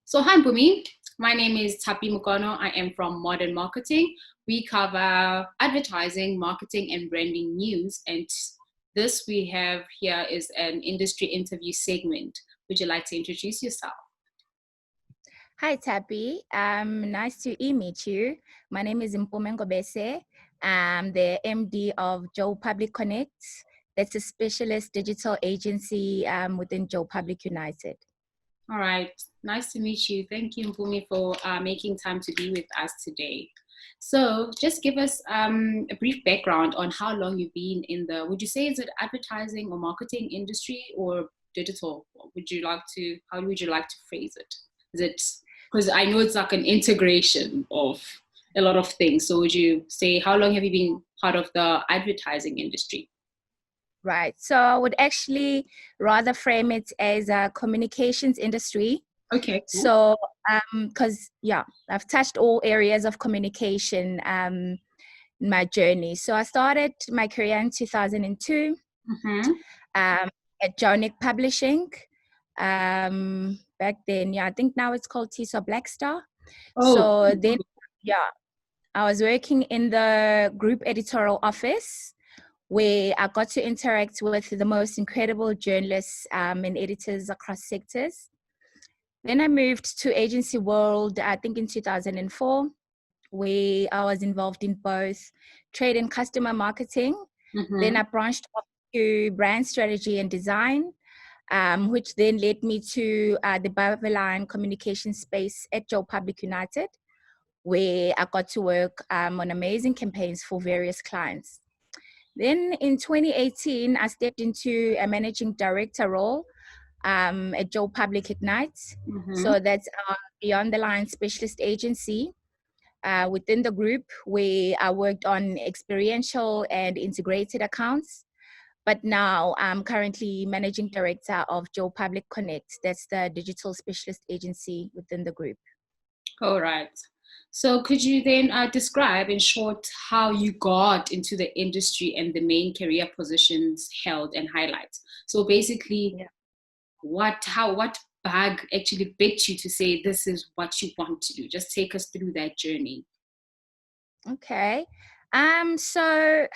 So hi Mpume, my name is Tapi Mukono. I am from Modern Marketing. We cover advertising, marketing, and branding news. And this we have here is an industry interview segment. Would you like to introduce yourself? Hi, Tapi. Nice to meet you. My name is Mpume Ngobese. I'm the MD of Joe Public Connect. That's a specialist digital agency within Joe Public United. All right, nice to meet you. Thank you, Mpume, for making time to be with us today. So just give us a brief background on how long you've been in the, would you say is it advertising or marketing industry or digital? How would you like to phrase it? Is it, because I know it's like an integration of a lot of things. So would you say, how long have you been part of the advertising industry? Right. So I would actually rather frame it as a communications industry. Okay. Cool. So, because I've touched all areas of communication in my journey. So I started my career in 2002 at Jonic Publishing. Back then, I think now it's called Tisa Blackstar. So then, I was working in the group editorial office, where I got to interact with the most incredible journalists and editors across sectors. Then I moved to agency world, I think in 2004, where I was involved in both trade and customer marketing. Then I branched off to brand strategy and design, which then led me to the Babylon communication space at Joe Public United, where I got to work on amazing campaigns for various clients. Then in 2018, I stepped into a managing director role at Joe Public Ignite. So that's Beyond the Line specialist agency within the group, where I worked on experiential and integrated accounts. But now I'm currently managing director of Joe Public Connect. That's the digital specialist agency within the group. All right. So could you then describe in short how you got into the industry and the main career positions held and highlights? So basically, what bag actually bit you to say this is what you want to do? Just take us through that journey. Okay. So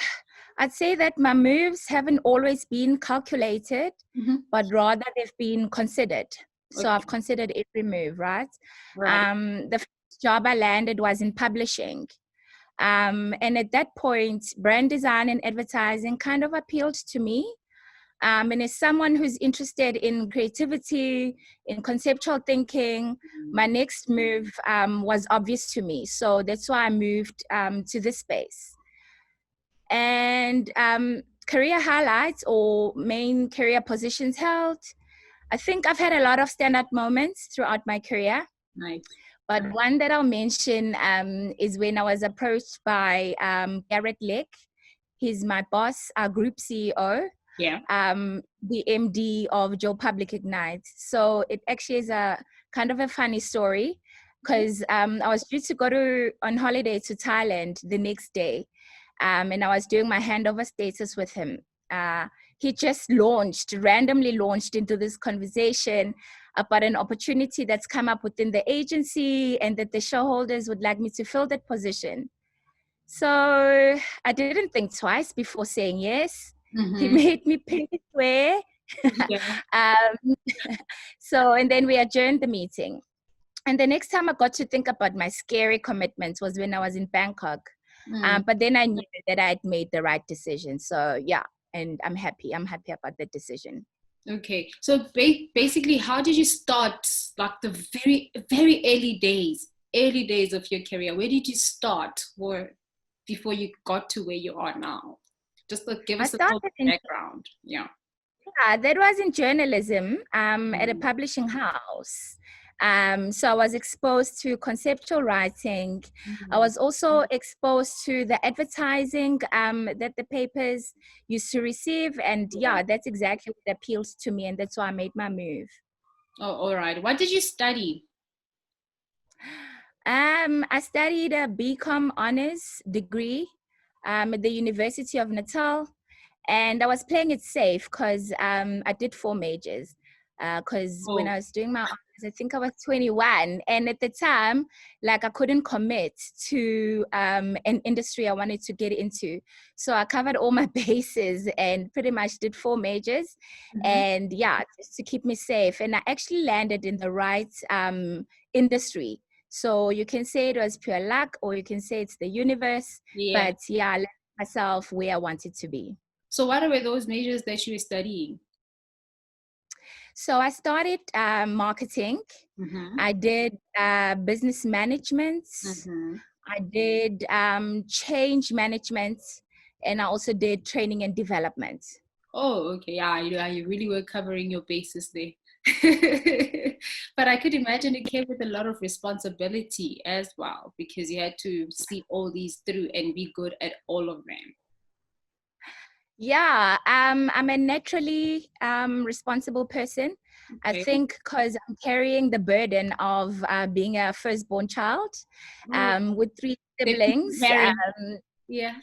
I'd say that my moves haven't always been calculated, but rather they've been considered. So I've considered every move, right? The first job I landed was in publishing. And at that point, brand design and advertising kind of appealed to me. And as someone who's interested in creativity, in conceptual thinking, my next move was obvious to me. So that's why I moved to this space. And career highlights or main career positions held, I think I've had a lot of stand-up moments throughout my career. Nice. But one that I'll mention is when I was approached by Garrett Leck. He's my boss, our group CEO. The MD of Joe Public Ignite. So it actually is a kind of a funny story, because I was due to go on holiday to Thailand the next day, and I was doing my handover status with him. He just randomly launched into this conversation about an opportunity that's come up within the agency and that the shareholders would like me to fill that position. So I didn't think twice before saying yes. He made me pay his way. And then we adjourned the meeting. And the next time I got to think about my scary commitments was when I was in Bangkok. But then I knew that I had made the right decision. So and I'm happy about that decision. Okay, so basically, how did you start, like the very, very early days of your career? Where did you start before you got to where you are now? Just give us a little background. Yeah, that was in journalism at a publishing house. So I was exposed to conceptual writing. I was also exposed to the advertising that the papers used to receive. And that's exactly what appeals to me. And that's why I made my move. Oh, all right. What did you study? I studied a BCom honors degree at the University of Natal. And I was playing it safe because I did 4 majors. because when Oh, I was doing my honors, I think I was 21, and at the time, like I couldn't commit to an industry I wanted to get into. So I covered all my bases and pretty much did 4 majors, mhm. and yeah, just to keep me safe. And I actually landed in the right industry. So you can say it was pure luck, or you can say it's the universe. Yeah. But yeah, I led myself where I wanted to be. So what were those majors that you were studying? So I started marketing. Mm-hmm. I did business management. Mm-hmm. I did change management, and I also did training and development. Oh, okay. Yeah, you really were covering your bases there. But I could imagine it came with a lot of responsibility as well because you had to see all these through and be good at all of them. Yeah, I'm a naturally responsible person. I Okay. think because I'm carrying the burden of being a firstborn child Oh, with 3 they've been siblings. preparing. Yeah.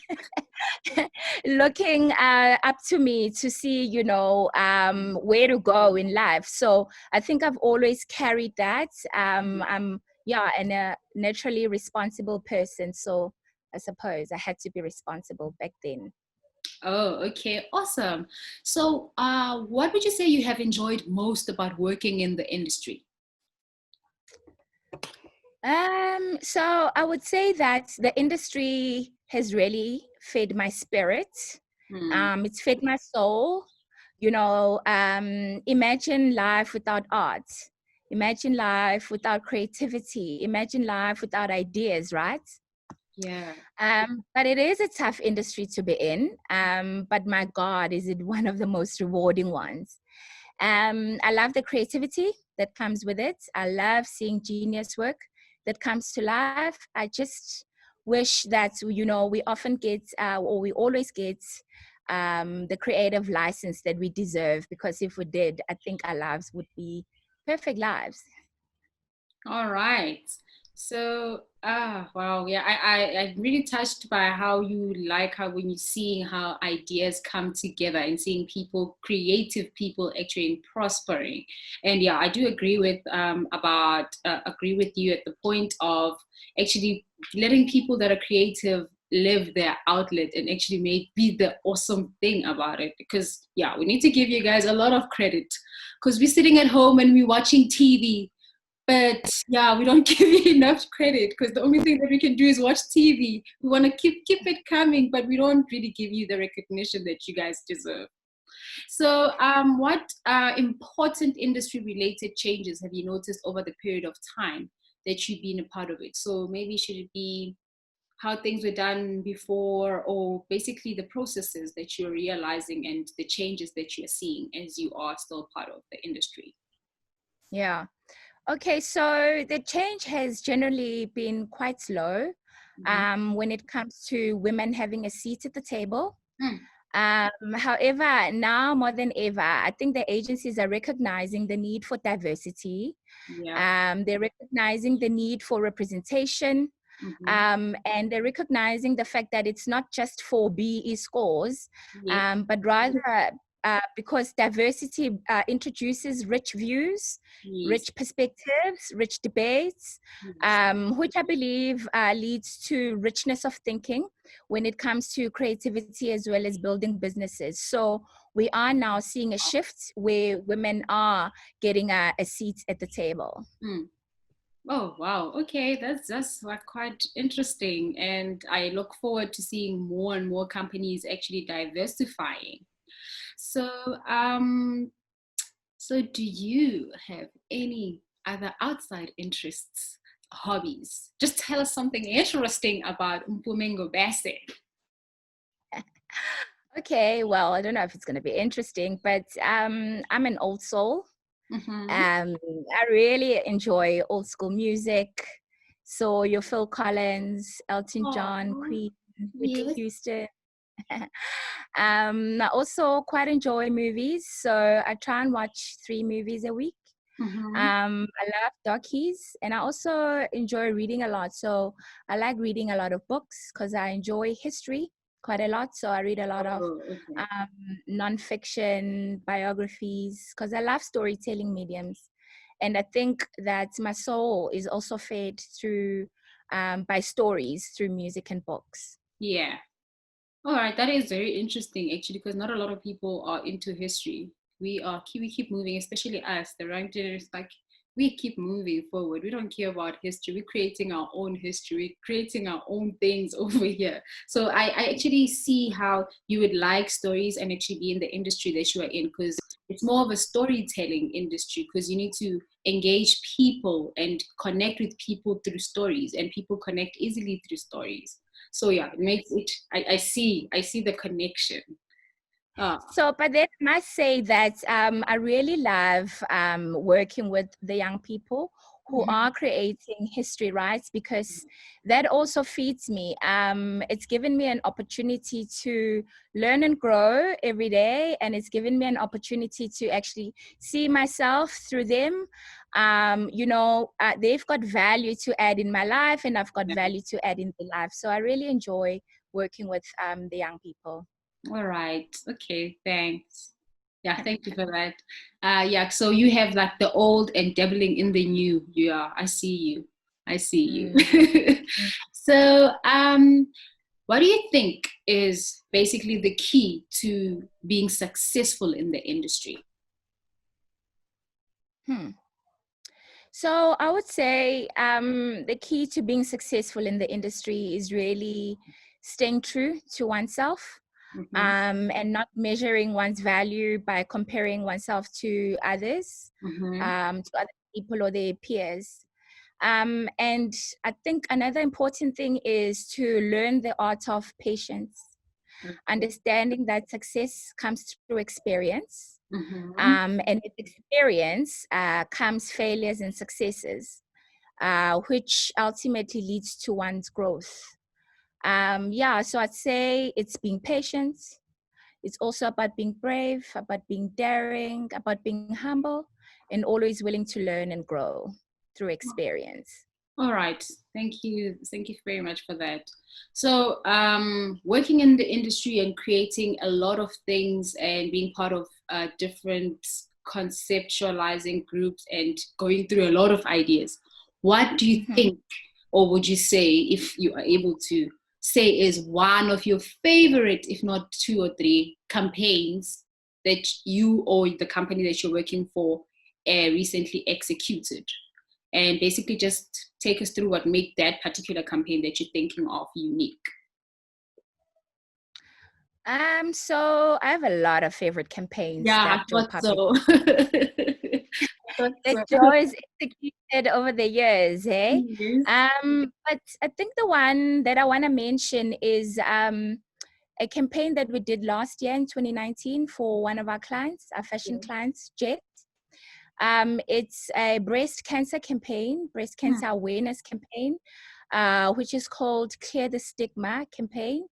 Looking up to me to see, where to go in life. So I think I've always carried that. I'm, yeah, and a naturally responsible person. So I suppose I had to be responsible back then. Oh, okay. Awesome. So, what would you say you have enjoyed most about working in the industry? So I would say that the industry has really fed my spirit. Hmm. It's fed my soul. Imagine life without art. Imagine life without creativity. Imagine life without ideas, right? Yeah. But it is a tough industry to be in. But my God, is it one of the most rewarding ones? I love the creativity that comes with it. I love seeing genius work that comes to life. I just wish that, we often get, or we always get, the creative license that we deserve, because if we did, I think our lives would be perfect lives. All right. So, wow, yeah, I'm really touched by how you like how when you're seeing how ideas come together and seeing people, creative people actually prospering. And yeah, I do agree with agree with you at the point of actually letting people that are creative live their outlet and actually make be the awesome thing about it. Because yeah, we need to give you guys a lot of credit because we're sitting at home and we're watching TV, but yeah, we don't give you enough credit because the only thing that we can do is watch TV. We want to keep it coming, but we don't really give you the recognition that you guys deserve. So, what important industry related changes have you noticed over the period of time that you've been a part of it? So maybe should it be how things were done before, or basically the processes that you're realizing and the changes that you're seeing as you are still part of the industry? Yeah. Okay, so the change has generally been quite slow Mm-hmm. when it comes to women having a seat at the table. Mm. However, now more than ever, I think the agencies are recognizing the need for diversity. Yeah. They're recognizing the need for representation. Mm-hmm. And they're recognizing the fact that it's not just for BE scores, Yeah. but rather because diversity introduces rich views, Yes. rich perspectives, rich debates, Yes. which I believe leads to richness of thinking when it comes to creativity as well as building businesses. So we are now seeing a shift where women are getting a seat at the table. Mm. Oh wow. Okay, that's like quite interesting, and I look forward to seeing more and more companies actually diversifying. So, so do you have any other outside interests, hobbies? Just tell us something interesting about Mpume Ngobese. Okay, well, I don't know if it's going to be interesting, but I'm an old soul. Mm-hmm. Um, I really enjoy old school music. So your Phil Collins, Elton John, Oh, Queen, Whitney yes. Houston. I also quite enjoy movies, so I try and watch 3 movies a week. Mm-hmm. I love docus, and I also enjoy reading a lot. So I like reading a lot of books because I enjoy history. quite a lot. So I read a lot of Okay. nonfiction biographies because I love storytelling mediums. And I think that my soul is also fed through by stories through music and books. Yeah. All right, that is very interesting actually, because not a lot of people are into history. We keep moving, especially us, the young generation. Like we keep moving forward. We don't care about history. We're creating our own history. We're creating our own things over here. So I actually see how you would like stories and actually be in the industry that you are in, because it's more of a storytelling industry, because you need to engage people and connect with people through stories, and people connect easily through stories. So yeah, it makes it. I see the connection. Ah. So, but then I must say that I really love working with the young people who Mhm. are creating history, right? Because that also feeds me. It's given me an opportunity to learn and grow every day, and it's given me an opportunity to actually see myself through them. They've got value to add in my life, and I've got value to add in their life. So I really enjoy working with the young people. All right. Okay. Thanks. Yeah. Thank you for that. Yeah. So you have like the old and dabbling in the new. Yeah. I see you. I see Mm. you. So what do you think is basically the key to being successful in the industry? Hmm. So I would say the key to being successful in the industry is really staying true to oneself, Mm-hmm. and not measuring one's value by comparing oneself to others, Mm-hmm. to other people or their peers. And I think another important thing is to learn the art of patience, Okay. understanding that success comes through experience. Mm-hmm. And with experience comes failures and successes, which ultimately leads to one's growth. So I'd say it's being patient. It's also about being brave, about being daring, about being humble, and always willing to learn and grow through experience. All right. Thank you. Thank you very much for that. So, working in the industry and creating a lot of things and being part of different conceptualizing groups and going through a lot of ideas, what do you Mhm. think, or would you say, if you are able to say, is one of your favorite, if not two or three campaigns that you or the company that you're working for recently executed? And basically just take us through what make that particular campaign that you're thinking of unique. So I have a lot of favorite campaigns Yeah, I that Joe thought Public so. I thought that so. Joe has executed over the years, eh? Yes. But I think the one that I want to mention is a campaign that we did last year in 2019 for one of our clients, our fashion Yeah. clients, Jet. It's a breast cancer campaign, breast Hmm. cancer awareness campaign, which is called Clear the Stigma campaign.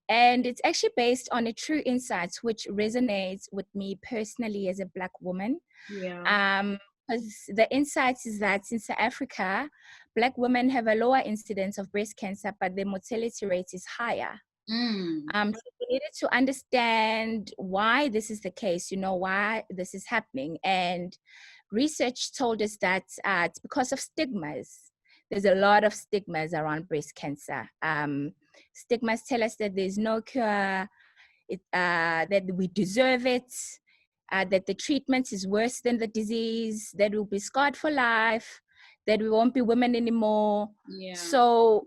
And it's actually based on a true insight, which resonates with me personally as a Black woman. Yeah. Because the insight is that in South Africa, Black women have a lower incidence of breast cancer, but the mortality rate is higher. Mm. So we needed to understand why this is the case, why this is happening. And research told us that it's because of stigmas. There's a lot of stigmas around breast cancer. Stigmas tell us that there's no cure, that we deserve it, that the treatment is worse than the disease, that we'll be scarred for life, that we won't be women anymore. Yeah. So,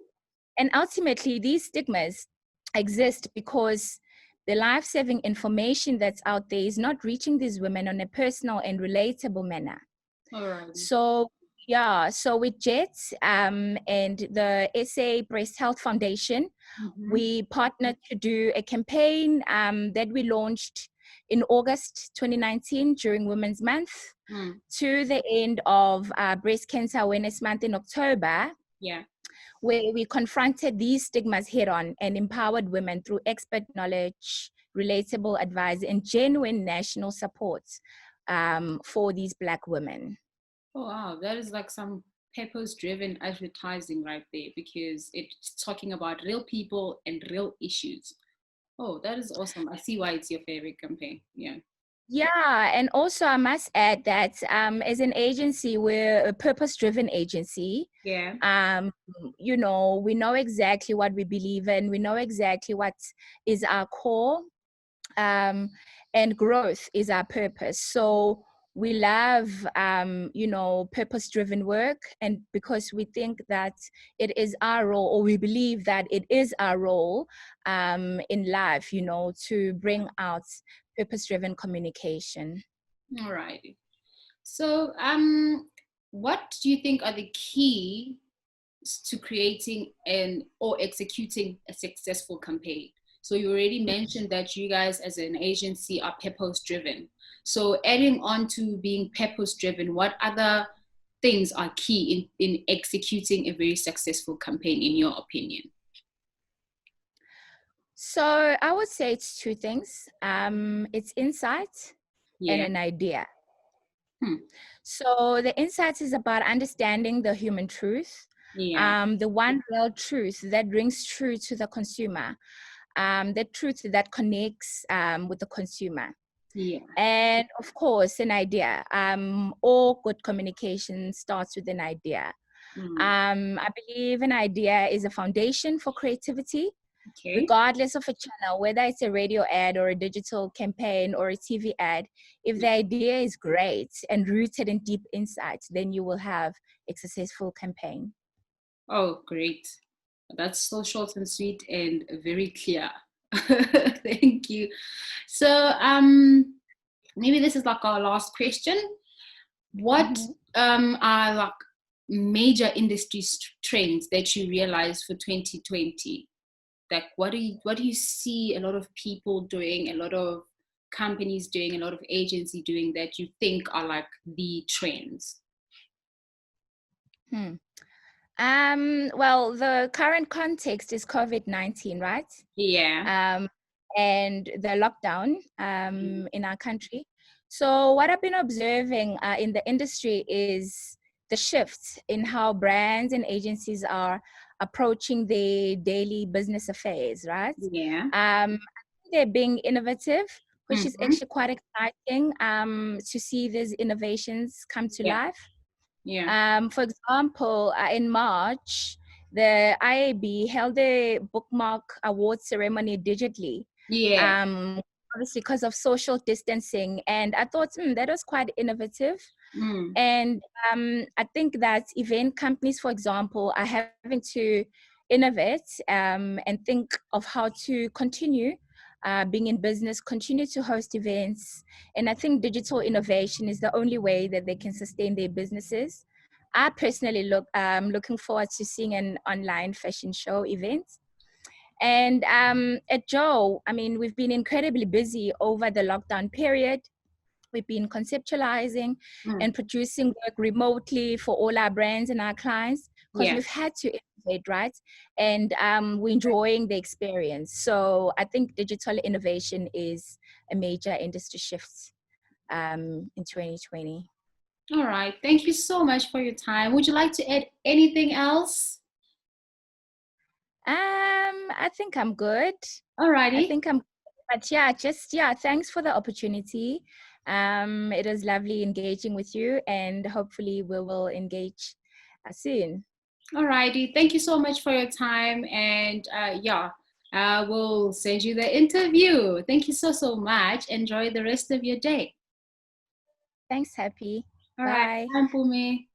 and ultimately, these stigmas exist because the life-saving information that's out there is not reaching these women on a personal and relatable manner. All right. So so with JET and the SA Breast Health Foundation, Mm-hmm. we partnered to do a campaign that we launched in August 2019 during Women's Month Mm. to the end of Breast Cancer Awareness Month in October, Yeah. where we confronted these stigmas head on and empowered women through expert knowledge, relatable advice, and genuine national support for these Black women. Oh wow, that is like some purpose-driven advertising right there, because it's talking about real people and real issues. Oh, that is awesome. I see why it's your favorite campaign. Yeah. Yeah, and also I must add that as an agency, we're a purpose-driven agency. Yeah. Um, you know, we know exactly what we believe in. We know exactly what is our core, and growth is our purpose. So we love, you know, purpose-driven work, and because we think that it is our role, or we believe that it is our role in life, you know, to bring out purpose-driven communication. All right. So, what do you think are the key to creating and or executing a successful campaign? So you already mentioned that you guys as an agency are purpose driven. So adding on to being purpose driven, what other things are key in executing a very successful campaign in your opinion? So I would say it's two things. It's insight and Yeah. an idea. Hmm. So the insight is about understanding the human truth, Yeah. the one real truth that rings true to the consumer, the truth that connects with the consumer. Yeah. And of course, an idea. All good communication starts with an idea. Hmm. I believe an idea is a foundation for creativity, Okay. regardless of a channel, whether it's a radio ad or a digital campaign or a TV ad. If the idea is great and rooted in deep insights, then you will have a successful campaign. Oh, great. That's so short and sweet and very clear. Thank you. So, maybe this is like our last question. What Mhm. are like major industry trends that you realize for 2020? Like, what do you see a lot of people doing, a lot of companies doing, a lot of agency doing that you think are like the trends? Hmm. Well, the current context is COVID-19, right? Yeah. Um, and the lockdown in our country. So, what I've been observing in the industry is the shift in how brands and agencies are approaching their daily business affairs, right? Yeah. I think they're being innovative, which is Mm-hmm. actually quite exciting to see these innovations come to Yeah. life. Yeah. For example, in March, the IAB held a bookmark award ceremony digitally, Yeah. um, obviously because of social distancing. And I thought that was quite innovative. Mm. And I think that event companies, for example, are having to innovate and think of how to continue being in business, continue to host events. And I think digital innovation is the only way that they can sustain their businesses. I personally looking forward to seeing an online fashion show event. And at Joe, I mean, we've been incredibly busy over the lockdown period. We've been conceptualizing Mm. and producing work remotely for all our brands and our clients because Yeah. we've had to innovate, right? And we're enjoying the experience. So I think digital innovation is a major industry shift in 2020. All right. Thank you so much for your time. Would you like to add anything else? I think I'm good. All I righty. think I'm, but yeah, just yeah, thanks for the opportunity. It was lovely engaging with you, and hopefully we will engage soon. All righty. Thank you so much for your time. And yeah, I will send you the interview. Thank you so much. Enjoy the rest of your day. Thanks, Happy. All right. Bye. Bye, Mpume.